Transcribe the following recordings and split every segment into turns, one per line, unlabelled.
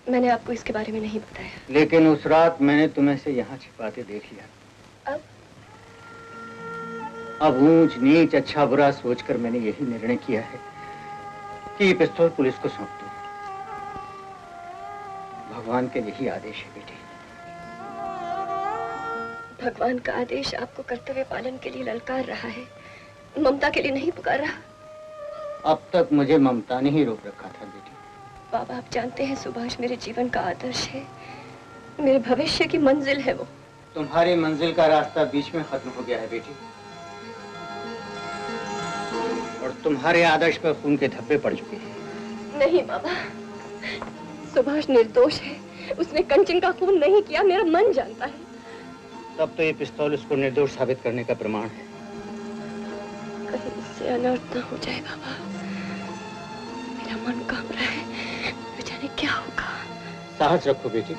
मैंने आपको इसके बारे में नहीं बताया।
लेकिन उस रात मैंने तुम्हें से यहाँ छिपाते देख लिया। अब ऊंच नीच अच्छा बुरा सोचकर मैंने यही निर्णय किया है कि ये पिस्तौल पुलिस को सौंप दूं। भगवान के यही आदेश है बेटी।
भगवान का आदेश आपको कर्तव्य पालन के लिए ललकार रहा है, ममता के लिए नहीं पुकार रहा।
अब तक मुझे ममता ने ही रोक रखा था बेटी।
बाबा, आप जानते हैं सुभाष मेरे जीवन का आदर्श है, मेरे भविष्य की मंजिल है वो।
तुम्हारी मंजिल का रास्ता बीच में खत्म हो गया है बेटी, और तुम्हारे आदर्श पर खून के धब्बे पड़ चुके हैं।
नहीं बाबा, सुभाष निर्दोष है, उसने कंचन का खून नहीं किया, मेरा मन जानता है।
तब तो ये पिस्तौल उसको निर्दोष साबित करने का प्रमाण है।
कहीं इससे अनर्थ न हो जाए बाबा, मेरा मन कांप रहा है, न जाने क्या होगा।
साहस रखो बेटी,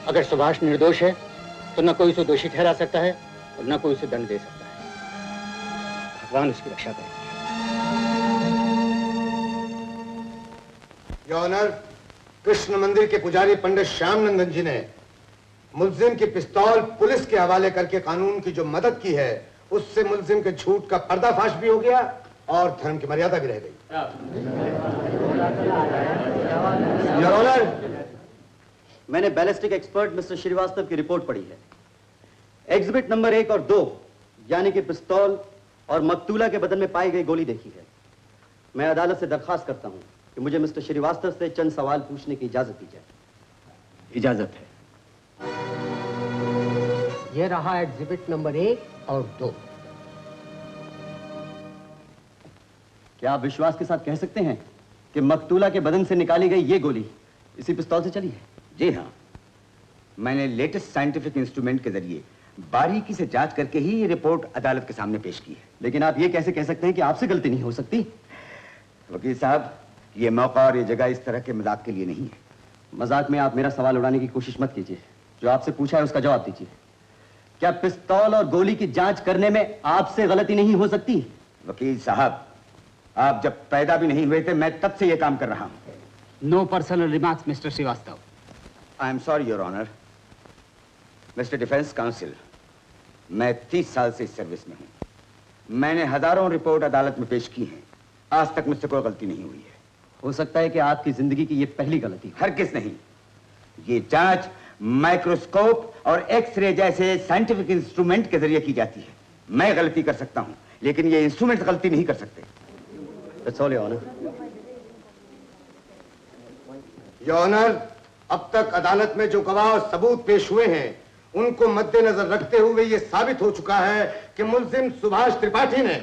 अगर सुभाष निर्दोष है तो न कोई उसे दोषी ठहरा सकता है और न कोई उसे दंड दे सकता है। भगवान उसकी रक्षा करे।
योर ऑनर, कृष्ण मंदिर के पुजारी पंडित श्याम नंदन जी ने मुल्जिम की पिस्तौल पुलिस के हवाले करके कानून की जो मदद की है, उससे मुल्जिम के झूठ का पर्दाफाश भी हो गया और धर्म की मर्यादा भी रह गई। योर ऑनर,
मैंने बैलिस्टिक एक्सपर्ट मिस्टर श्रीवास्तव की रिपोर्ट पढ़ी है। एग्जिबिट नंबर 1 और 2 यानी कि पिस्तौल और मकतूला के बदन में पाई गई गोली देखी है। मैं अदालत से दरखास्त करता हूं कि मुझे मिस्टर श्रीवास्तव से चंद सवाल पूछने की इजाजत दी जाए।
इजाजत है।
यह रहा एग्जिबिट नंबर 1 और 2।
क्या आप विश्वास के साथ कह सकते हैं कि मकतूला के बदन से निकाली गई ये गोली इसी पिस्तौल से चली है?
जी हाँ, मैंने लेटेस्ट साइंटिफिक इंस्ट्रूमेंट के जरिए बारीकी से जांच करके ही ये रिपोर्ट अदालत के सामने पेश की है।
लेकिन आप ये कैसे कह सकते हैं कि आपसे गलती नहीं हो सकती?
वकील साहब, ये मौका और ये जगह इस तरह के मजाक के लिए नहीं है।
मजाक में आप मेरा सवाल उड़ाने की कोशिश मत कीजिए। जो आपसे पूछा है उसका जवाब दीजिए। क्या पिस्तौल और गोली की जांच करने में आपसे गलती नहीं हो सकती?
वकील साहब, आप जब पैदा भी नहीं हुए थे मैं तब से ये काम कर रहा हूं।
No personal remarks mister Srivastava.
I am sorry your honour. Mister defence counsel, मैं 30 साल से इस सर्विस में हूं। मैंने हजारों रिपोर्ट अदालत में पेश की हैं, आज तक मुझसे कोई गलती नहीं हुई है।
हो सकता है कि आपकी जिंदगी की ये पहली गलती हो।
हरगिज़ नहीं। ये जांच माइक्रोस्कोप और एक्सरे जैसे साइंटिफिक इंस्ट्रूमेंट के जरिए की जाती है। मैं गलती कर सकता हूं, लेकिन ये इंस्ट्रूमेंट गलती नहीं कर सकते।
That's all, Your Honor.
Your honour, अब तक अदालत में जो गवाह और सबूत पेश हुए हैं, उनको मद्देनजर रखते हुए यह साबित हो चुका है कि मुल्जिम सुभाष त्रिपाठी ने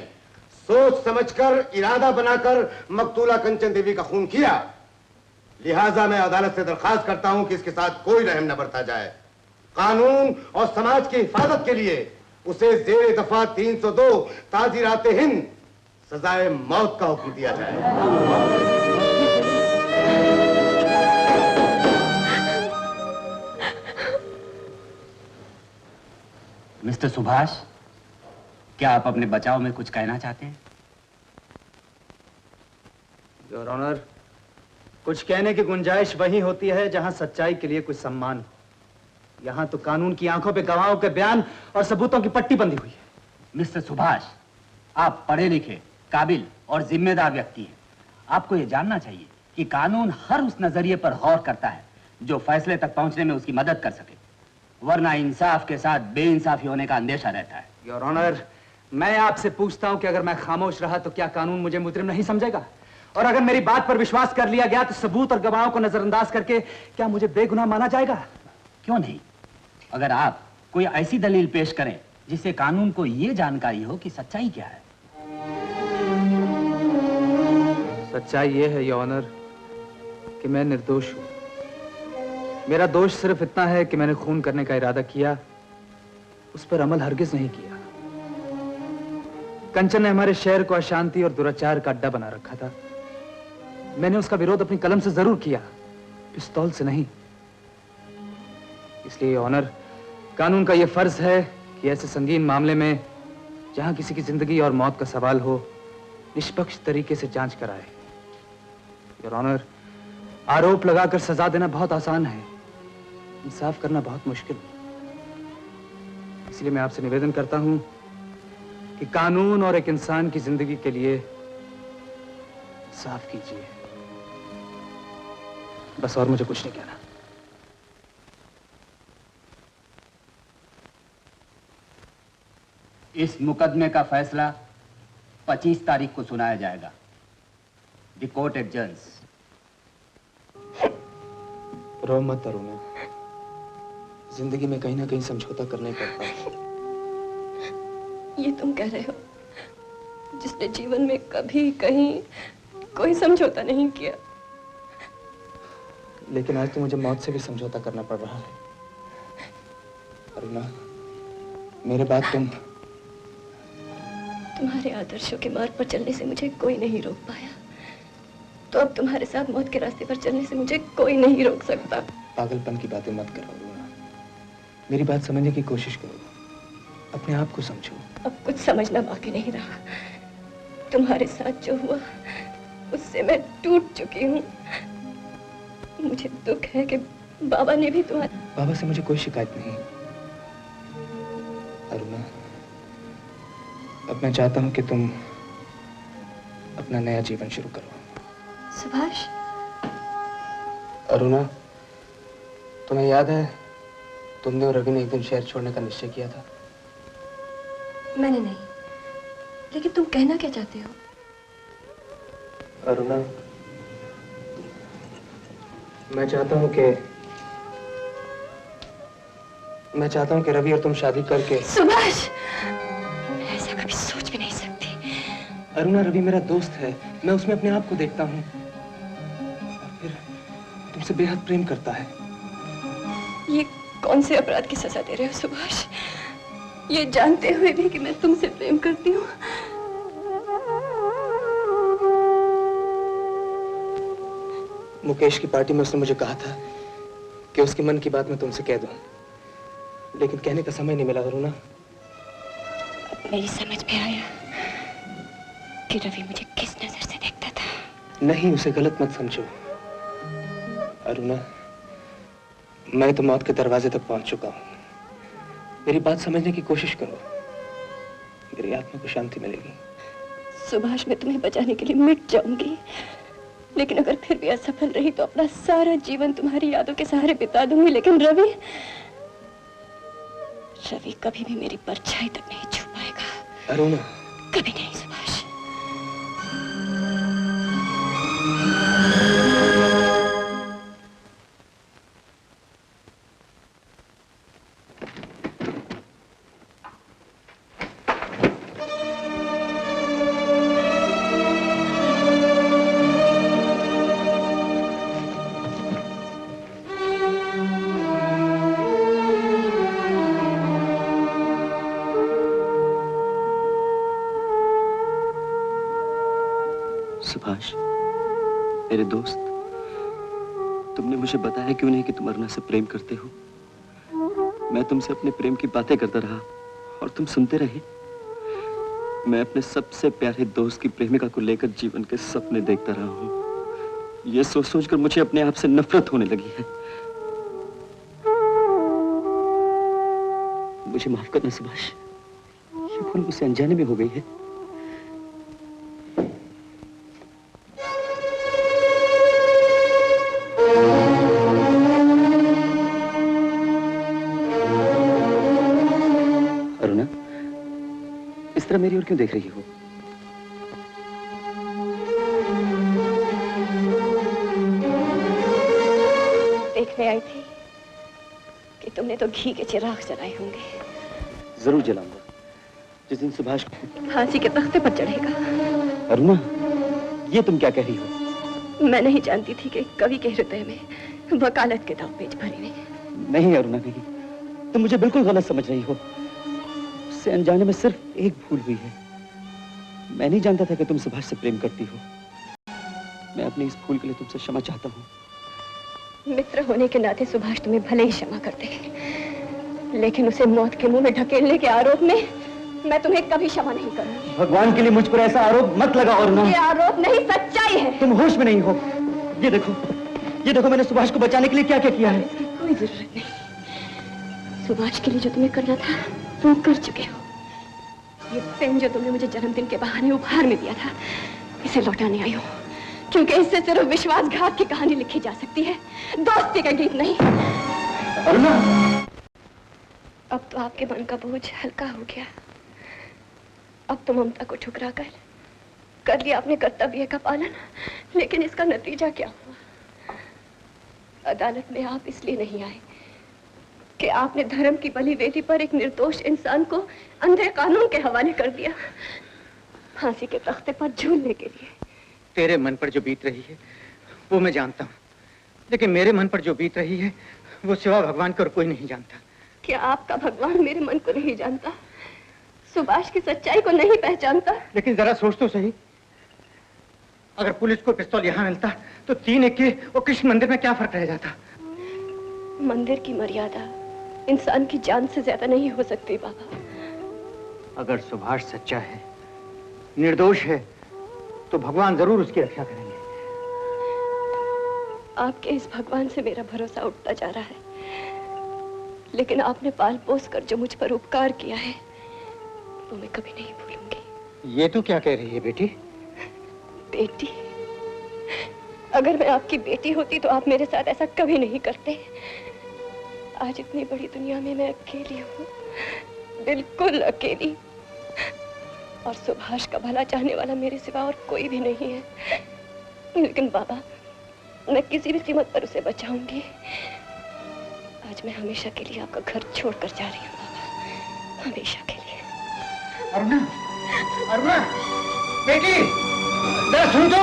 सोच समझकर, इरादा बनाकर मकतूला कंचन देवी का खून किया। लिहाजा मैं अदालत से दरखास्त करता हूं कि इसके साथ कोई रहम न बरता जाए। कानून और समाज की हिफाजत के लिए उसे जेर दफा 302 ताजीराते हिंद सजाए मौत का हुक्म दिया जाए।
मिस्टर सुभाष, क्या आप अपने बचाव में कुछ कहना चाहते हैं?
योर ऑनर, कुछ कहने की गुंजाइश वही होती है जहां सच्चाई के लिए कुछ सम्मान हो। यहां तो कानून की आंखों पे गवाहों के बयान और सबूतों की पट्टी बंधी हुई है।
मिस्टर सुभाष, आप पढ़े लिखे, काबिल और जिम्मेदार व्यक्ति हैं। आपको यह जानना चाहिए कि कानून हर उस नजरिए पर गौर करता है जो फैसले तक पहुंचने में उसकी मदद कर सके, वरना इंसाफ के साथ बेइंसाफी होने का अंदेशा रहता है।
योर ऑनर, मैं आपसे पूछता हूं कि अगर मैं खामोश रहा तो क्या कानून मुझे मुजरिम नहीं समझेगा? और अगर मेरी बात पर विश्वास कर लिया गया तो सबूत और गवाहों को नजरअंदाज करके क्या मुझे बेगुनाह माना जाएगा?
क्यों नहीं? अगर आप कोई ऐसी दलील पेश करें जिससे कानून को यह जानकारी हो कि सच्चाई क्या है।
सच्चाई यह है योर ऑनर कि मैं निर्दोष हूं। मेरा दोष सिर्फ इतना है कि मैंने खून करने का इरादा किया, उस पर अमल हरगिज नहीं किया। कंचन ने हमारे शहर को अशांति और दुराचार का अड्डा बना रखा था। मैंने उसका विरोध अपनी कलम से जरूर किया, पिस्तौल से नहीं। इसलिए ऑनर, कानून का यह फर्ज है कि ऐसे संगीन मामले में जहां किसी की जिंदगी और मौत का सवाल हो, निष्पक्ष तरीके से जांच कराए। योर ऑनर, आरोप लगाकर सजा देना बहुत आसान है, इंसाफ करना बहुत मुश्किल। इसलिए मैं आपसे निवेदन करता हूं कि कानून और एक इंसान की जिंदगी के लिए इंसाफ कीजिए। बस और मुझे कुछ नहीं कहना।
इस मुकदमे का फैसला 25 तारीख को सुनाया जाएगा। The court एडजर्न्स।
रो मत अरुणा, जिंदगी में कहीं ना कहीं समझौता करना ही पड़ता है।
ये तुम कह रहे हो जिसने जीवन में कभी कहीं कोई समझौता नहीं किया।
लेकिन आज तो मुझे मौत से भी समझौता करना पड़ रहा है। अरुणा, मेरे बाद
तुम्हारे आदर्शों के मार्ग पर चलने से मुझे कोई नहीं रोक पाया, तो अब तुम्हारे साथ मौत के रास्ते पर चलने से मुझे कोई नहीं रोक सकता।
पागलपन की बातें मत करो अरुणा, मेरी बात समझने की कोशिश करो, अपने आप को समझो।
अब कुछ समझना बाकी नहीं रहा। तुम्हारे साथ जो हुआ उससे मैं टूट चुकी हूँ। मुझे दुख है कि बाबा ने भी तुम्हारे।
बाबा से मुझे कोई शिकायत नहीं अरुणा। अब मैं चाहता हूँ कि तुम अपना नया जीवन शुरू करो।
सुभाष।
अरुणा, तुम्हें याद है तुमने और रवि ने एक दिन शहर छोड़ने का निश्चय किया था?
मैंने नहीं, लेकिन तुम कहना क्या चाहते हो?
अरुणा, मैं चाहता हूँ कि रवि और तुम शादी करके।
सुभाष, मैं ऐसा कभी सोच भी नहीं सकती।
अरुणा, रवि मेरा दोस्त है, मैं उसमें अपने आप को देखता हूँ। फिर तुमसे बेहद प्रेम करता है।
ये कौन से अपराध की सजा दे रहे हो सुभाष? ये जानते हुए भी कि मैं तुमसे प्रेम करती हूँ।
मुकेश की पार्टी में उसने मुझे कहा था कि उसके मन की बात मैं तुमसे कह दूं, लेकिन कहने का समय नहीं मिला अरुणा।
अब मेरी समझ में आया कि रवि मुझे किस नजर से देखता था।
नहीं, उसे गलत मत समझो अरुणा। मैं तो मौत के दरवाजे तक पहुंच चुका हूं। मेरी बात समझने की कोशिश करो, मेरी आत्मा को शांति मिलेगी।
सुभाष, मैं तुम्हें बचाने के लिए मिट जाऊंगी, लेकिन अगर फिर भी असफल रही तो अपना सारा जीवन तुम्हारी यादों के सहारे बिता दूंगी। लेकिन रवि कभी भी मेरी परछाई तक नहीं छू पाएगा।
अरुणा,
कभी नहीं सुभाष।
सुभाष, मेरे दोस्त, तुमने मुझे बताया क्यों नहीं कि तुम अरुणा से प्रेम करते हो? मैं तुमसे अपने प्रेम की बातें करता रहा और तुम सुनते रहे। मैं अपने सबसे प्यारे दोस्त की प्रेमिका को लेकर जीवन के सपने देखता रहा हूं। यह सोच सोचकर मुझे अपने आप से नफरत होने लगी है। मुझे माफ करना सुभाष, ये भूल मुझसे अनजाने में हो गई है। मेरी ओर क्यों देख रही हो?
देखने आई थी कि तुमने तो घी के चिराग जलाए होंगे।
जरूर जलाऊंगा जिस दिन सुभाष
फांसी के तख्ते पर चढ़ेगा।
अरुणा, ये तुम क्या कह रही हो?
मैं नहीं जानती थी कि कवि के हृदय में वकालत के दाव पेच भरे नहीं।
नहीं अरुणा, नहीं, तुम मुझे बिल्कुल गलत समझ रही हो। उससे अनजाने में सिर्फ एक भूल हुई है। मैं नहीं जानता था कि तुम सुभाष से प्रेम करती हो। मैं अपनी इस भूल के लिए तुमसे क्षमा चाहता हूँ।
मित्र होने के नाते सुभाष तुम्हें भले ही क्षमा करते हैं, लेकिन उसे मौत के मुंह में ढकेलने के आरोप में मैं तुम्हें कभी क्षमा नहीं करूंगी।
भगवान के लिए मुझ पर ऐसा आरोप मत लगाओ अरुणा।
ये आरोप नहीं, सच्चाई है।
तुम होश में नहीं हो। ये देखो, ये देखो मैंने सुभाष को बचाने के लिए क्या क्या किया है।
इसकी कोई जरूरत नहीं। सुभाष के लिए जो तुम्हें करना था तुम कर चुके हो। ये पेन जो तुमने मुझे जन्मदिन के बहाने उपहार में दिया था, इसे लौटाने आई हूँ, क्योंकि इससे सिर्फ विश्वासघात की कहानी लिखी जा सकती है, दोस्ती का गीत नहीं।
अरुणा,
अब तो आपके मन का बोझ हल्का हो गया। अब तो ममता को ठुकरा कर लिया अपने कर्तव्य का पालन, लेकिन इसका नतीजा क्या हुआ? अदालत में आप इसलिए नहीं आए कि आपने धर्म की बलि वेदी पर एक निर्दोष इंसान को अंधे कानून के हवाले कर दिया, फांसी के तख्ते पर झूलने के लिए।
तेरे मन पर जो बीत रही है वो मैं जानता हूँ, लेकिन मेरे मन पर जो बीत रही है वो सिवा भगवान को और कोई नहीं जानता।
क्या आपका भगवान मेरे मन को नहीं जानता? सुभाष की सच्चाई को नहीं पहचानता?
लेकिन जरा सोच तो सही, अगर पुलिस को पिस्तौल यहाँ मिलता तो 3 के और कृष्ण मंदिर में क्या फर्क रह जाता?
मंदिर की मर्यादा इंसान की जान से ज्यादा नहीं हो सकती बाबा।
अगर सुभाष सच्चा है, निर्दोष है, तो भगवान जरूर उसकी रक्षा करेंगे।
आपके इस भगवान से मेरा भरोसा उठता जा रहा है, लेकिन आपने पाल पोस कर जो मुझ पर उपकार किया है वो मैं कभी नहीं भूलूंगी।
ये तू क्या कह रही है बेटी?
बेटी? अगर मैं आपकी बेटी होती तो आप मेरे साथ ऐसा कभी नहीं करते। आज इतनी बड़ी दुनिया में मैं अकेली हूँ, बिल्कुल अकेली, और सुभाष का भला चाहने वाला मेरे सिवा और कोई भी नहीं है। लेकिन बाबा, मैं किसी भी कीमत पर उसे बचाऊंगी। आज मैं हमेशा के लिए आपका घर छोड़कर जा रही हूँ बाबा, हमेशा के लिए।
अरुणा, अरुणा, बेटी, जरा सुन तो।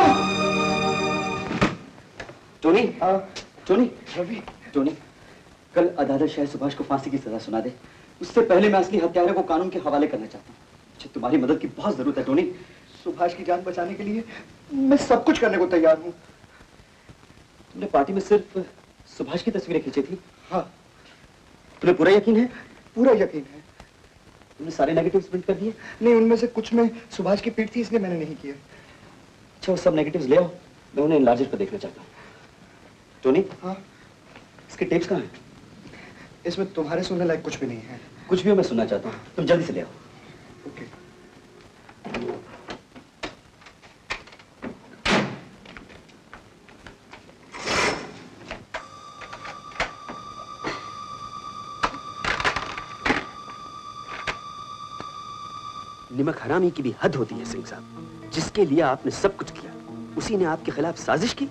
टोनी, टोनी, रवि, टोनी, कल अदालत शायद सुभाष को फांसी की सजा सुना दे। उससे पहले मैं असली हत्यारे को कानून के हवाले करना चाहता हूँ। मुझे तुम्हारी मदद की बहुत जरूरत है टोनी।
सुभाष की जान बचाने के लिए मैं सब कुछ करने को तैयार हूँ।
तुमने पार्टी में सिर्फ सुभाष की तस्वीरें खींची थी?
हाँ।
तुम्हें पूरा यकीन है?
पूरा यकीन है।
तुमने सारे नेगेटिव्स प्रिंट कर दिए?
नहीं, उनमें से कुछ में सुभाष की पीठ थी, इसलिए मैंने नहीं किया।
अच्छा, वो सब नेगेटिव्स ले आओ, मैं उन्हें इनलार्जर पर देखना चाहता हूँ। टोनी,
हाँ?
इसके टेप्स कहाँ हैं?
इसमें तुम्हारे सुनने लायक कुछ भी नहीं है।
कुछ भी मैं सुनना चाहता हूँ, तुम जल्दी से ले आओ।
ओके।
निमक हरामी की भी हद होती है सिंह साहब। जिसके लिए आपने सब कुछ किया, उसी ने आपके खिलाफ साजिश की।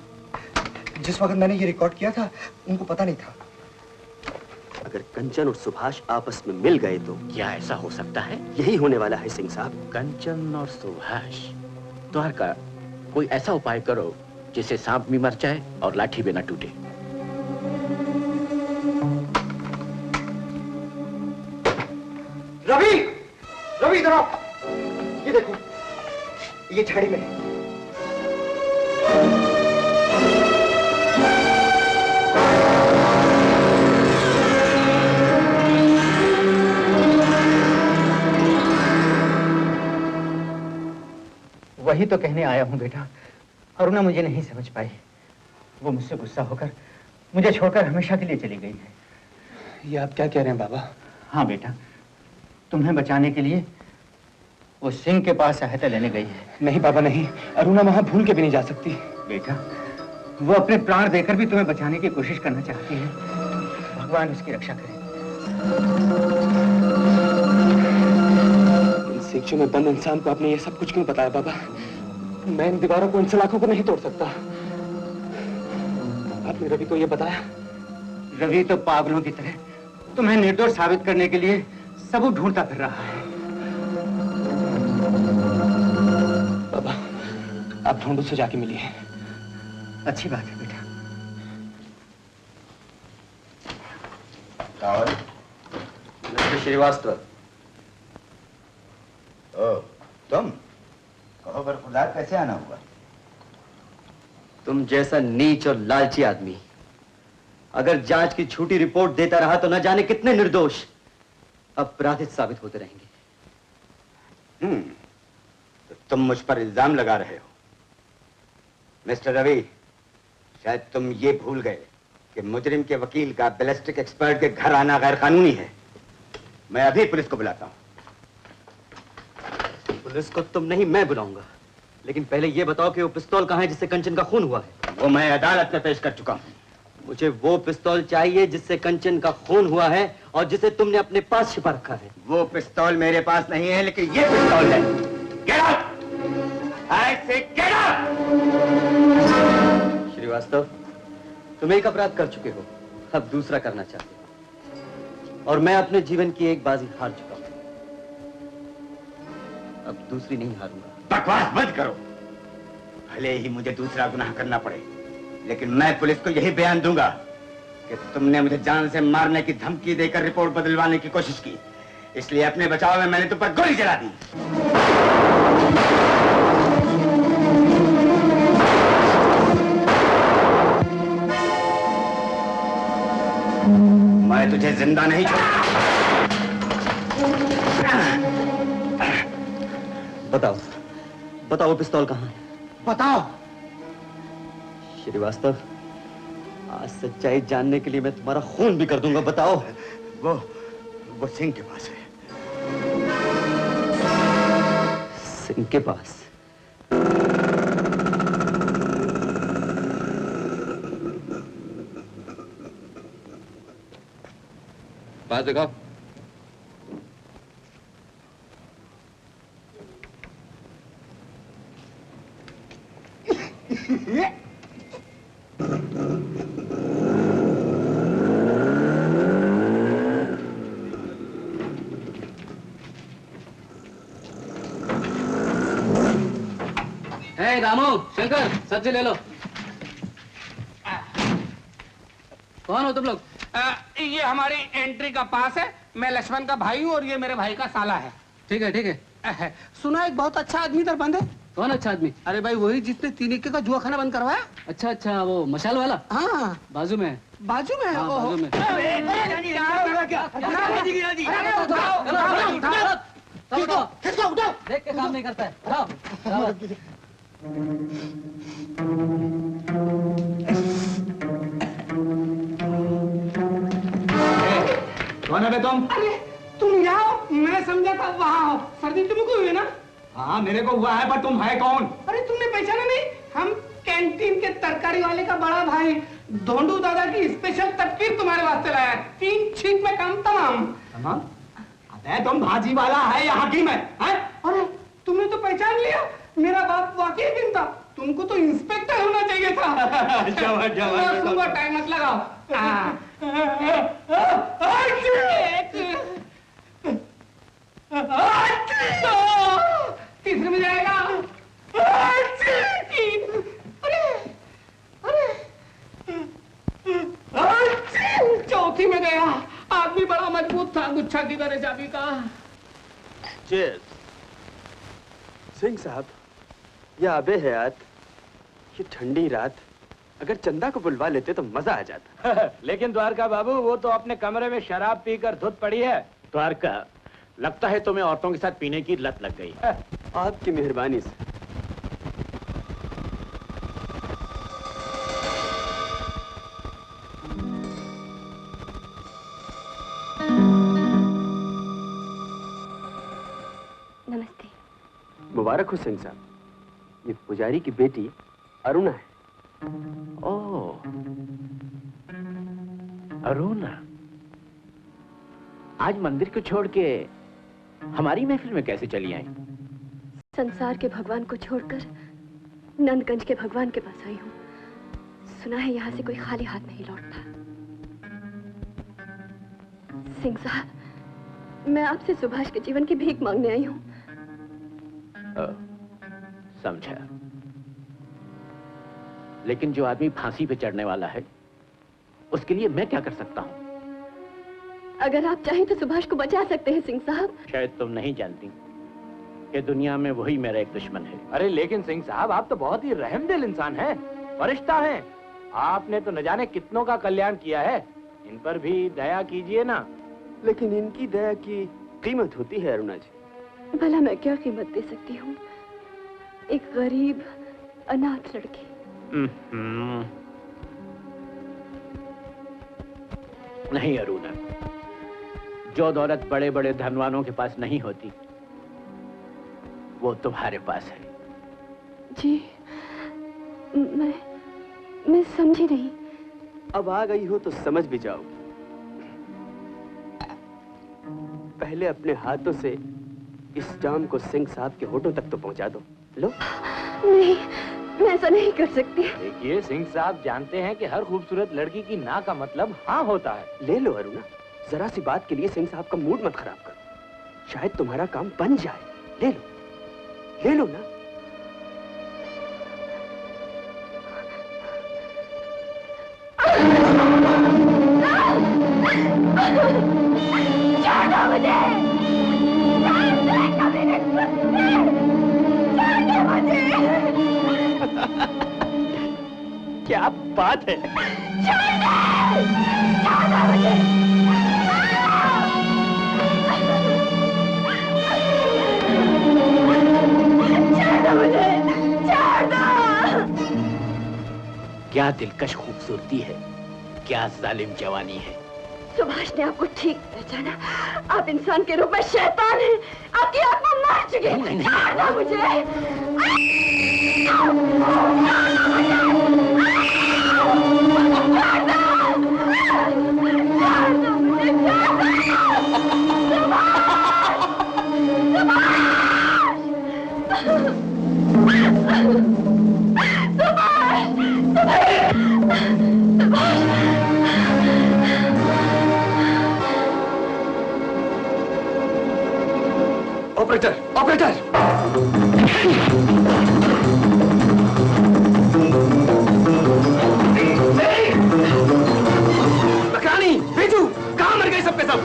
जिस वक्त मैंने ये रिकॉर्ड किया था, उनको पता नहीं था।
अगर कंचन और सुभाष आपस में मिल गए तो
क्या ऐसा हो सकता है?
यही होने वाला है सिंह साहब।
कंचन और सुभाष, द्वारका, कोई ऐसा उपाय करो जिससे सांप भी मर जाए और लाठी भी न टूटे।
रवि, रवि इधर आओ। ये देखो, ये झाड़ी में है।
वही तो कहने आया हूँ बेटा। अरुणा मुझे नहीं समझ पाई। वो मुझसे गुस्सा होकर मुझे छोड़कर हमेशा के लिए चली गई है।
ये आप क्या कह रहे हैं बाबा?
हाँ बेटा, तुम्हें बचाने के लिए वो सिंह के पास सहायता लेने गई है।
नहीं बाबा नहीं, अरुणा वहां भूल के भी नहीं जा सकती।
बेटा, वो अपने प्राण देकर भी तुम्हें बचाने की कोशिश करना चाहती है। भगवान उसकी रक्षा करे।
इन शिक्षों में बंद इंसान को आपने ये सब कुछ क्यों बताया बाबा? मैं इन दीवारों को, इन सलाखों को नहीं तोड़ सकता। आपने रवि को ये बताया?
रवि तो पागलों की तरह तुम्हें निर्दोष साबित करने के लिए सबूत ढूंढता फिर रहा है।
बाबा, आप ढूंढो से जाके मिलिए।
अच्छी बात है बेटा।
कौन?
मिस्टर श्रीवास्तव।
ओ, तुम? कहो बरखुरदार, कैसे आना हुआ?
तुम जैसा नीच और लालची आदमी अगर जांच की झूठी रिपोर्ट देता रहा तो न जाने कितने निर्दोष अपराधित साबित होते रहेंगे।
तो तुम मुझ पर इल्जाम लगा रहे हो। मिस्टर रवि, शायद तुम ये भूल गए कि मुजरिम के वकील का बैलिस्टिक एक्सपर्ट के घर आना गैर कानूनी है। मैं अभी पुलिस को बुलाता हूँ।
पुलिस को तुम नहीं, मैं बुलाऊंगा। लेकिन पहले ये बताओ कि वो पिस्तौल कहाँ है जिससे कंचन का खून हुआ है?
वो मैं अदालत में पेश कर चुका हूँ।
मुझे वो पिस्तौल चाहिए जिससे कंचन का खून हुआ है और जिसे तुमने अपने पास छिपा रखा है।
वो पिस्तौल मेरे पास नहीं है, लेकिन ये पिस्तौल है। Get out! I say get out!
Srivastava, तुम एक अपराध कर चुके हो, अब दूसरा करना चाहते हो। और मैं अपने जीवन की एक बाजी हार चुका हूं, अब दूसरी नहीं हारूंगा।
बकवास बंद करो। भले ही मुझे दूसरा गुनाह करना पड़े, लेकिन मैं पुलिस को यही बयान दूंगा कि तुमने मुझे जान से मारने की धमकी देकर रिपोर्ट बदलवाने की कोशिश की, इसलिए अपने बचाव में मैंने तुम पर गोली चला दी। मैं तुझे जिंदा नहीं छोड़ूंगा।
बताओ, बताओ वो पिस्तौल कहाँ है?
बताओ।
श्रीवास्तव, आज सच्चाई जानने के लिए मैं तुम्हारा खून भी कर दूंगा। बताओ।
वो सिंह के पास है।
सिंह के पास?
पास दिखाओ।
रामू, शंकर, सब्जी ले लो। कौन हो तुम लोग?
ये हमारी एंट्री का पास है। मैं लक्ष्मण का भाई हूँ और ये मेरे भाई का साला है।
ठीक है, ठीक है।
सुना एक बहुत अच्छा आदमी इधर बंद है।
कौन अच्छा आदमी?
अरे भाई वही जिसने 3 इक्के का जुआखाना बंद करवाया।
अच्छा अच्छा, वो मशाल वाला।
हाँ,
बाजू में।
बाजू में?
हाँ, बाजू में। देख के काम नहीं करता है।
कौन है बे तुम?
अरे तुम यहाँ हो? मैं समझा था वहाँ हो। सर्दी तुमको हुई है ना?
हाँ मेरे को हुआ है, पर तुम है कौन?
अरे तुमने पहचाना नहीं? हम कैंटीन के तरकारी वाले का बड़ा भाई धोंडू दादा की स्पेशल तकरीर तुम्हारे वास्ते लाया। 3 छींक में काम तमाम।
तमाम? अबे तुम भाजी वाला है या हकीम है?
अरे तुमने तो पहचान लिया। मेरा बाप वाकई हकीम था। तुमको तो इंस्पेक्टर होना चाहिए था। सुबह टाइम मत लगाओ। तीसरे में जाएगा। चौथी में गया। आदमी बड़ा मजबूत था। गुच्छा किधर है चाबी का?
सिंह साहब, यह आबे हयात, ये ठंडी रात, अगर चंदा को बुलवा लेते तो मजा आ जाता।
लेकिन द्वारका बाबू, वो तो अपने कमरे में शराब पीकर धुत पड़ी है। द्वारका, लगता है तुम्हें औरतों के साथ पीने की लत लग गई।
आपकी मेहरबानी से।
नमस्ते।
मुबारक हो सिंह साहब, ये पुजारी की बेटी अरुणा है।
ओह, अरुणा, आज मंदिर को छोड़ के हमारी महफिल में कैसे चली आई?
संसार के भगवान को छोड़कर नंदगंज के भगवान के पास आई हूँ। सुना है यहाँ से कोई खाली हाथ नहीं लौटता। सिंह साहब, मैं आपसे सुभाष के जीवन की भीख मांगने आई हूँ।
समझा। लेकिन जो आदमी फांसी पे चढ़ने वाला है, उसके लिए मैं क्या कर सकता हूँ?
अगर आप चाहें तो सुभाष को बचा सकते हैं सिंह साहब।
शायद तुम नहीं जानती कि दुनिया में वही मेरा एक दुश्मन है।
अरे लेकिन सिंह साहब, आप तो बहुत ही रहमदिल इंसान हैं, फरिश्ता हैं। आपने तो न जाने कितनों का कल्याण किया है। इन पर भी दया कीजिए ना।
लेकिन इनकी दया की कीमत होती है अरुणा जी।
भला मैं क्या कीमत दे सकती हूँ? एक गरीब अनाथ लड़की।
नहीं अरुणा, जो दौलत बड़े बड़े धनवानों के पास नहीं होती वो तुम्हारे पास है।
जी, मैं समझी नहीं।
अब आ गई हो तो समझ भी जाओ। पहले अपने हाथों से इस जाम को सिंह साहब के होठों तक तो पहुंचा दो। लो।
नहीं, मैं ऐसा नहीं कर सकती।
देखिए, सिंह साहब जानते हैं कि हर खूबसूरत लड़की की ना का मतलब हाँ होता है।
ले लो अरुणा, जरा सी बात के लिए सिंह साहब का मूड मत खराब करो। शायद तुम्हारा काम बन जाए। ले लो, ले लो ना।
छोड़ो मुझे!
क्या बात है?
क्या दिलकश खूबसूरती है, क्या जालिम जवानी है।
सुभाष ने आपको ठीक पहचाना। आप इंसान के रूप में शैतान हैं। आपकी आत्मा मर चुकी है। छोड़ो मुझे।
Operator, operator! मकरानी, बेजू, कहाँ मर गए सब के सब?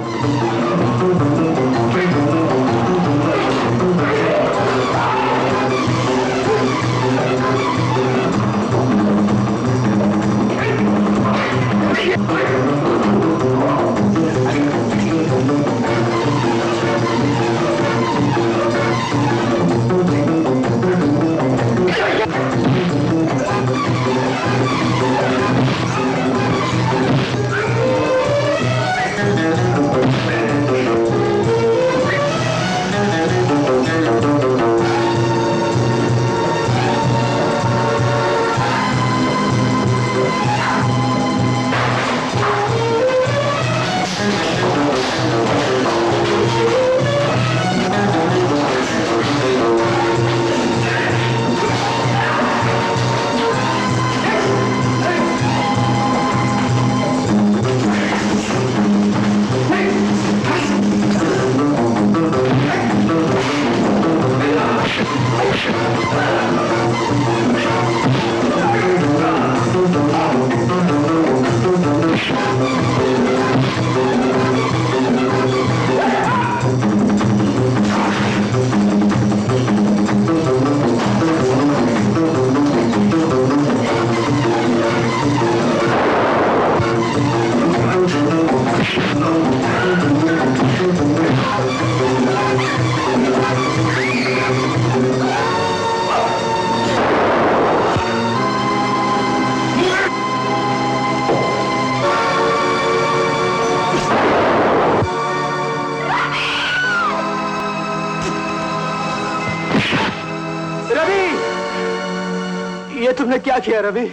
तुमने क्या किया रवि?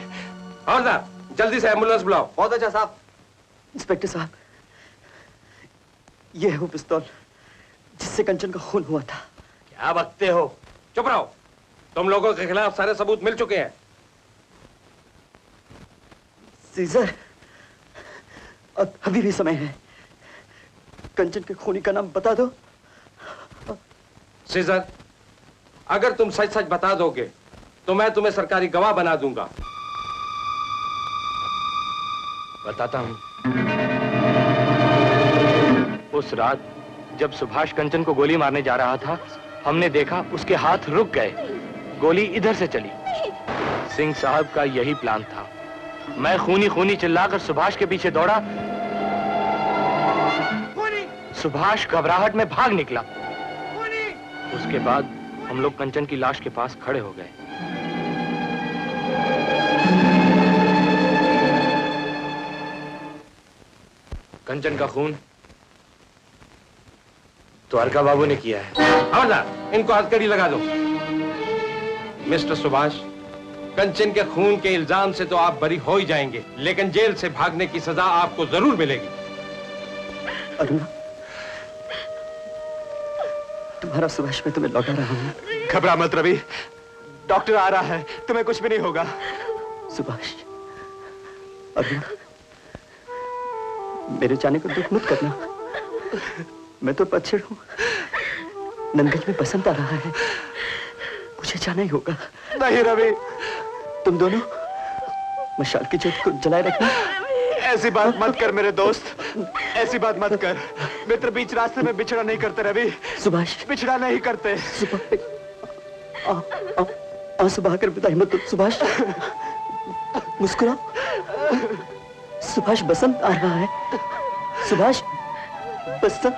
हवलदार, जल्दी से एम्बुलेंस बुलाओ।
बहुत अच्छा साहब। इंस्पेक्टर साहब, ये है वो पिस्तौल जिससे कंचन का खून हुआ था।
क्या बकते हो? चुप रहो। तुम लोगों के खिलाफ सारे सबूत मिल चुके हैं।
सीजर, अब अभी भी समय है। कंचन के खूनी का नाम बता दो।
सीजर, अगर तुम सच सच बता दोगे तो मैं तुम्हें सरकारी गवाह बना दूंगा।
बताता हूं। उस रात जब सुभाष कंचन को गोली मारने जा रहा था, हमने देखा उसके हाथ रुक गए। गोली इधर से चली। सिंह साहब का यही प्लान था। मैं खूनी खूनी चिल्लाकर सुभाष के पीछे दौड़ा। सुभाष घबराहट में भाग निकला। उसके बाद हम लोग कंचन की लाश के पास खड़े हो गए। कंचन का खून द्वारका बाबू ने किया है।
खबरदार, इनको हथकड़ी लगा दो। मिस्टर सुभाष, कंचन के खून के इल्जाम से तो आप बरी हो ही जाएंगे, लेकिन जेल से भागने की सजा आपको जरूर मिलेगी।
अरुणा, तुम्हारा सुभाष मैं तुम्हें लौटा रहा हूँ।
घबरा मत रवि, डॉक्टर आ रहा है, तुम्हें कुछ भी नहीं होगा।
सुभाष, अरुणा, मेरे जाने को दुख मत करना। मैं तो पतझड़ हूँ, नंदगंज में बसंत आ रहा है, मुझे जाना ही होगा।
नहीं रवि,
तुम दोनों मशाल की ज्योति को जलाए रखना।
ऐसी बात मत कर मेरे दोस्त, ऐसी बात मत कर। मित्र बीच रास्ते में बिछड़ा नहीं करते रवि।
सुभाष,
बिछड़ा नहीं करते।
आंसू बहाकर विदाई मत दो सुभाष। मुस्कुराओ। सुभाष, बसंत आ रहा है। सुभाष, बसंत